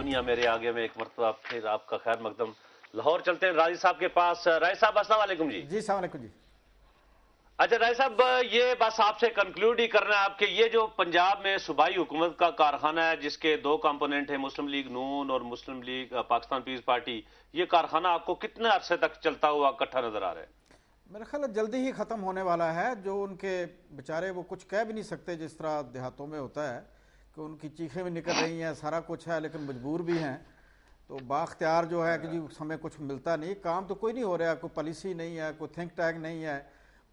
दुनिया मेरे आगे में एक मरतबा फिर आपका खैर मकदम। लाहौर चलते हैं राजी साहब के पास। राय साहब अस्सलाम वालेकुम जी। जी अस्सलाम वालेकुम जी। अच्छा राय साहब, ये बस आपसे कंक्लूड ही करना है आपके, ये जो पंजाब में सूबाई हुकूमत का कारखाना है जिसके दो कंपोनेंट है, मुस्लिम लीग नून और मुस्लिम लीग पाकिस्तान पीस पार्टी, ये कारखाना आपको कितने अरसे तक चलता हुआ इकट्ठा नजर आ रहा है? मेरा ख्याल है जल्दी ही ख़त्म होने वाला है। जो उनके बेचारे वो कुछ कह भी नहीं सकते, जिस तरह देहातों में होता है कि उनकी चीखें भी निकल रही हैं, सारा कुछ है लेकिन मजबूर भी हैं। तो बाख्तियार जो है कि जी हमें कुछ मिलता नहीं, काम तो कोई नहीं हो रहा, कोई पॉलिसी नहीं है, कोई थिंक टैंक नहीं है,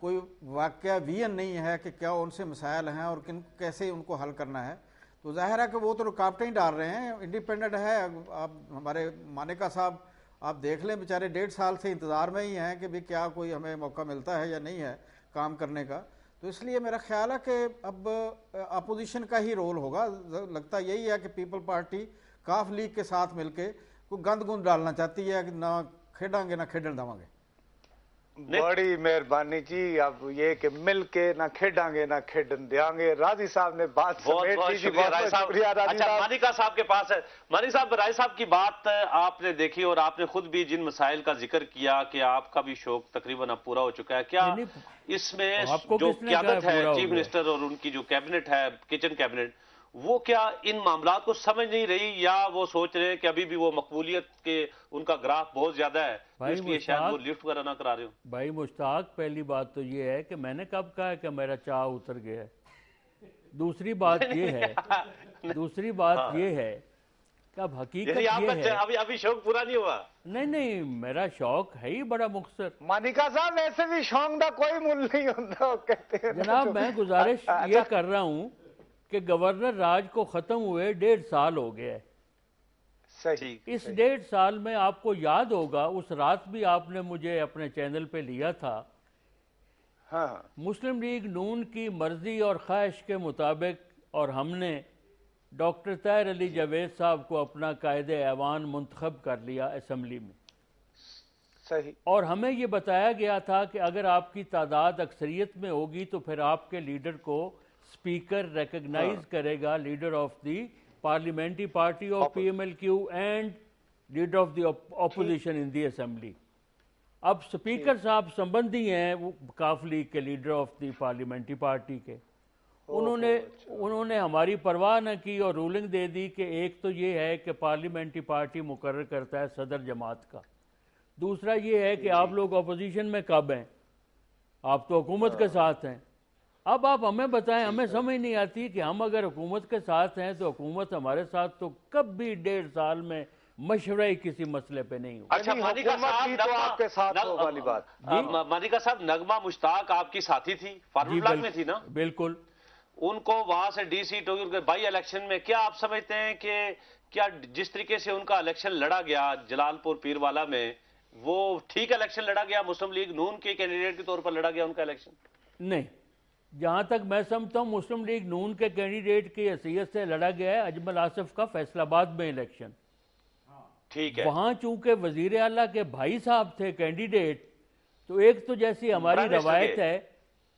कोई वाकया विजन नहीं है कि क्या उनसे मसाइल हैं और किन कैसे उनको हल करना है। तो जाहिर है कि वो तो रुकावटें ही डाल रहे हैं। इंडिपेंडेंट है, अब हमारे मानेका साहब आप देख लें, बेचारे 1.5 साल से इंतज़ार में ही हैं कि भाई क्या कोई हमें मौका मिलता है या नहीं है काम करने का। तो इसलिए मेरा ख्याल है कि अब अपोजिशन का ही रोल होगा। लगता यही है कि पीपल पार्टी काफ लीग के साथ मिलके कोई गंद गुंद डालना चाहती है कि ना खेडांगे ना खेडन देवांगे। बड़ी मेहरबानी जी। अब ये कि मिल के ना खेडांगे ना खेडन देंगे। राजी साहब ने बात बहुत बहुत शुक्रिया राय साहब। अच्छा मानिका साहब के पास है। मानिका साहब, राय साहब की बात आपने देखी और आपने खुद भी जिन मसाइल का जिक्र किया कि आपका भी शौक तकरीबन अब पूरा हो चुका है, क्या इसमें जो क़यादत है चीफ मिनिस्टर और उनकी जो कैबिनेट है, किचन कैबिनेट, वो क्या इन मामलात को समझ नहीं रही, या वो सोच रहे हैं कि अभी भी वो मकबूलियत के उनका ग्राफ बहुत ज्यादा है, इसलिए शायद वो लिफ्ट वगैरह ना करा रहे हो? भाई मुश्ताक, पहली बात तो ये है कि मैंने कब कहा कि मेरा चाह उतर गया है। दूसरी बात ये है कि अब हकीकत ये है अभी शौक पूरा नहीं हुआ। नहीं, मेरा शौक है ही बड़ा मुख्तसर। मानिका साहब वैसे भी शौक का कोई मूल नहीं होता कहते हैं। जनाब मैं गुजारिश ये कर रहा हूँ कि गवर्नर राज को खत्म हुए 1.5 साल हो गया है। सही। इस 1.5 साल में आपको याद होगा, उस रात भी आपने मुझे अपने चैनल पे लिया था। हाँ। मुस्लिम लीग नून की मर्जी और ख्वाहिश के मुताबिक और हमने डॉक्टर ताहिर अली जावेद साहब को अपना कायदे ऐवान मुंतखब कर लिया असम्बली में। सही। और हमें ये बताया गया था कि अगर आपकी तादाद अक्सरियत में होगी तो फिर आपके लीडर को स्पीकर रिकग्नाइज करेगा, leader of the parliamentary party of PMLQ and leader of the opposition in the assembly. अब स्पीकर साहब संबंधी हैं वो काफ लीग के leader of the parliamentary party के। उन्होंने हमारी परवाह न की और रूलिंग दे दी कि एक तो ये है कि पार्लियामेंट्री पार्टी मुकर्रर करता है सदर जमात का, दूसरा ये है कि आप लोग अपोजिशन में कब हैं, आप तो हुकूमत के साथ हैं। अब आप हमें बताएं, हमें समझ नहीं आती कि हम अगर हुकूमत के साथ हैं तो हुकूमत हमारे साथ तो कभी 1.5 साल में मशवरा ही किसी मसले पे नहीं हुआ। अच्छा मानिका साहब, तो आपके साथ हो वाली बात। मानिका साहब, नगमा मुश्ताक आपकी साथी थी, फारूक ब्लॉक में थी ना? बिल्कुल। उनको वहां से डी सीट होगी उनके बाई इलेक्शन में। क्या आप समझते हैं कि क्या जिस तरीके से उनका इलेक्शन लड़ा गया जलालपुर पीरवाला में, वो ठीक इलेक्शन लड़ा गया? मुस्लिम लीग नून के कैंडिडेट के तौर पर लड़ा गया उनका इलेक्शन? नहीं, जहां तक मैं समझता हूं मुस्लिम लीग नून के कैंडिडेट की हैसियत से लड़ा गया है अजमल आसिफ का फैसलाबाद में इलेक्शन। ठीक है। वहां चूंकि वजीर आला के भाई साहब थे कैंडिडेट, तो एक तो जैसी हमारी रवायत है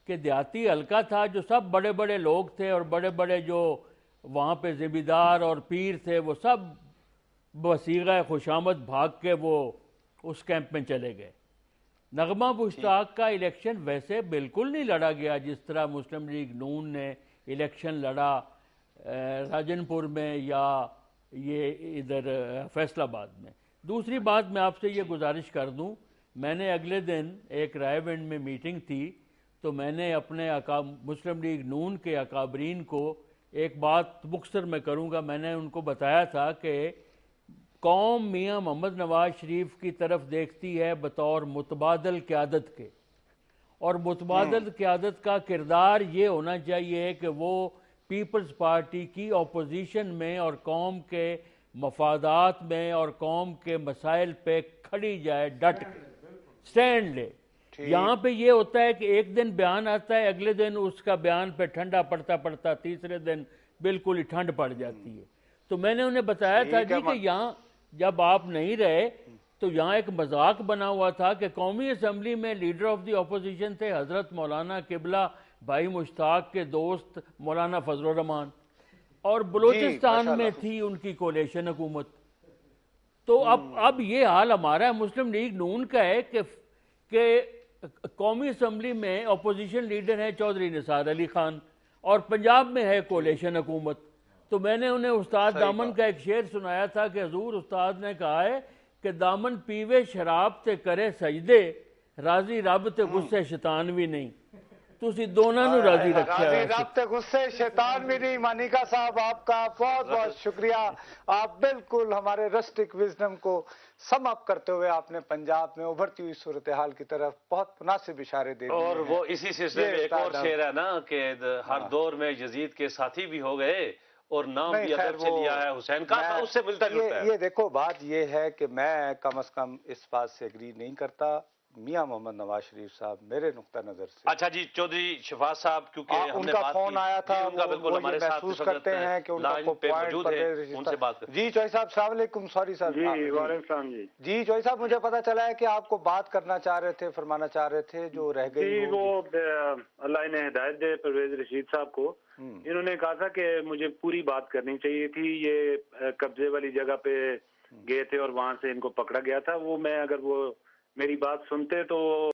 कि देहाती हल्का था, जो सब बड़े बड़े लोग थे और बड़े बड़े जो वहाँ पे जिम्मेदार और पीर थे वो सब वसीगा खुशामद भाग के वो उस कैंप में चले गए। नगमा मुश्ताक का इलेक्शन वैसे बिल्कुल नहीं लड़ा गया जिस तरह मुस्लिम लीग नून ने इलेक्शन लड़ा राजनपुर में या ये इधर फैसलाबाद में। दूसरी बात मैं आपसे ये गुजारिश कर दूं, मैंने अगले दिन एक रायविंड में मीटिंग थी, तो मैंने अपने मुस्लिम लीग नून के अकाबरीन को एक बात मुख्तसर में करूँगा, मैंने उनको बताया था कि कौम मियाँ मोहम्मद नवाज शरीफ की तरफ देखती है बतौर मुतबादल क़यादत के, और मुतबादल क़यादत का किरदार ये होना चाहिए कि वो पीपल्स पार्टी की अपोजिशन में और कौम के मफादात में और कौम के मसाइल पे खड़ी जाए, डट स्टैंड ले। यहाँ पे ये होता है कि एक दिन बयान आता है, अगले दिन उसका बयान पे ठंडा पड़ता पड़ता तीसरे दिन बिल्कुल ही ठंड पड़ जाती है। तो मैंने उन्हें बताया था जी कि यहाँ जब आप नहीं रहे तो यहाँ एक मजाक बना हुआ था कि कौमी असम्बली में लीडर ऑफ द अपोजिशन थे हजरत मौलाना किबला भाई मुश्ताक के दोस्त मौलाना फजल रहमान, और बलूचिस्तान में थी उनकी कोलेशन हुकूमत। तो अब ये हाल हमारा मुस्लिम लीग नून का है कि कौमी असम्बली में अपोजिशन लीडर है चौधरी निसार अली खान और पंजाब में है कोलेशन हुकूमत। तो मैंने उन्हें उस्ताद दामन का एक शेर सुनाया था कि हजूर उस्ताद ने कहा है कि दामन पीवे शराब ते करे सजदे, राजी रब ते गुस्से शैतान भी नहीं। तुसी दोनों नू राजी रखा राजी रब ते गुस्से शैतान भी नहीं। मानिका साहब आपका बहुत बहुत शुक्रिया। आप बिल्कुल हमारे रस्टिक विजडम को सम अप करते हुए आपने पंजाब में उभरती हुई सूरत हाल की तरफ बहुत मुनासिब इशारे दे दिए। और वो इसी सिलसिले में एक और शेर है ना कि हर दौर में यजीद के साथी भी हो गए और नाम भी अदब से लिया है हुसैन का, तो उससे मिलता जुलता है। ये देखो बात ये है कि मैं कम से कम इस बात से एग्री नहीं करता मियां मोहम्मद नवाज शरीफ साहब मेरे नुक्ता नजर से। अच्छा जी, चौधरी शफाज साहब, क्योंकि हमने उनका फोन आया था, उनका बिल्कुल हमारे साथ महसूस करते हैं कि उनका मौजूद है, उनसे बात करते हैं। जी चौधरी साहब अस्सलाम वालेकुम। सॉरी सर जी वालेकुम जी। जी चौधरी साहब मुझे पता चला है कि आपको बात करना चाह रहे थे, फरमाना चाह रहे थे जो रह गई। जी वो अल्लाह ने हिदायत दे परवेज रशीद साहब को, इन्होंने कहा था कि मुझे पूरी बात करनी चाहिए थी। ये कब्जे वाली जगह पे गए थे और वहां से इनको पकड़ा गया था। वो मैं अगर वो मेरी बात सुनते तो